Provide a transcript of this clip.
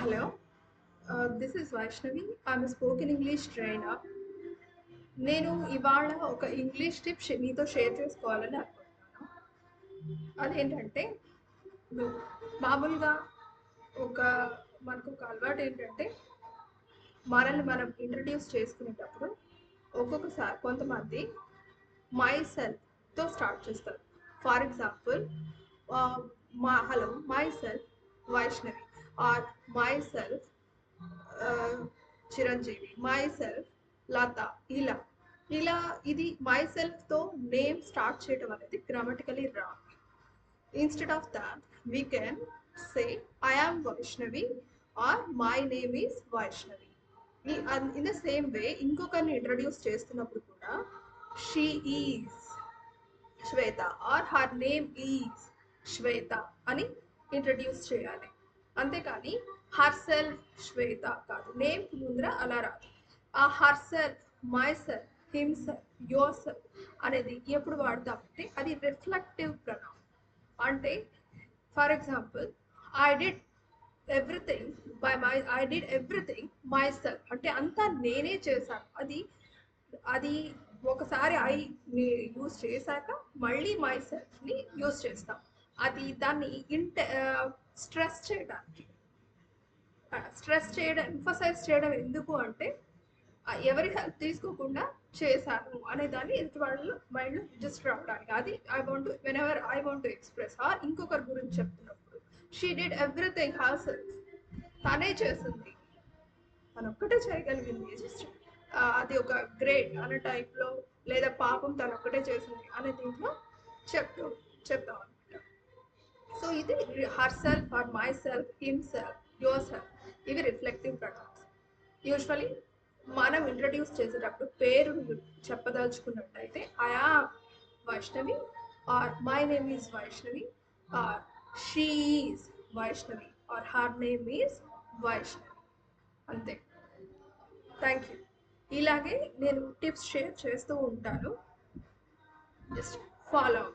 Hello, this is Vaishnavi. I'm a spoken English trainer. నేను ఇవాళ ఒక ఇంగ్లీష్ టిప్ మీతో షేర్ చేసుకోవాలని అనుకుంటున్నాను. అదేంటంటే ను- మామూలుగా ఒక మనకు ఒక అలవాటు ఏంటంటే మనల్ని మనం ఇంట్రడ్యూస్ చేసుకునేటప్పుడు ఒక్కొక్కసారి కొంతమంది మై సెల్ఫ్తో స్టార్ట్ చేస్తారు. For example hello myself Vaishnavi or myself Chiranjeevi myself Latha ఇలా ఇలా ఇది మై సెల్ఫ్తో నేమ్ స్టార్ట్ చేయడం అనేది grammatically wrong. Instead of that we can say I am Vaishnavi or my name is Vaishnavi. In the same way ఇంకొకరిని introduce చేస్తున్నప్పుడు కూడా she is Shweta or her name is Shweta అని ఇంట్రడ్యూస్ చేయాలి. అంతేకాని హర్ సెల్ఫ్ శ్వేత కాదు, నేమ్ ముందర అలా రాదు. ఆ her self, my self, him self, your self అనేది ఎప్పుడు వాడతామంటే అది రిఫ్లెక్టివ్ ప్రొనౌన్. అంటే for example everything I did everything my self అంటే అంతా నేనే చేశాను. అది అది ఒకసారి యూజ్ చేశాక మళ్ళీ మై సెల్ఫ్ని యూజ్ చేస్తాం. అది దాన్ని స్ట్రెస్ చేయడానికి ఎంఫసైజ్ చేయడం ఎందుకు అంటే ఎవరి హెల్ప్ తీసుకోకుండా చేశాను అనే దాన్ని ఎదుటి వాళ్ళు మైండ్లో జస్ట్ రావడానికి. అది ఐ వాంట్ టు ఎక్స్ప్రెస్ ఇంకొకరి గురించి చెప్తున్నప్పుడు she did everything her self, తనే చేసింది, తను ఒక్కటే చేయగలిగింది, జస్ట్ అది ఒక గ్రేట్ అనే టైప్లో, లేదా పాపం తను ఒక్కటే చేసింది అనే దీంట్లో చెప్తాం అనమాట. సో ఇది herself or myself, himself, yourself ఇవి రిఫ్లెక్టివ్ ప్రొనౌన్స్. యూజువలీ మనం ఇంట్రడ్యూస్ చేసేటప్పుడు పేరు చెప్పదలుచుకున్నట్టయితే I am Vaishnavi or my name is Vaishnavi or she is Vaishnavi or her name is Vaishnavi. అంతే. Thank you. ఇలాగే నేను టిప్స్ షేర్ చేస్తూ ఉంటాను. Just follow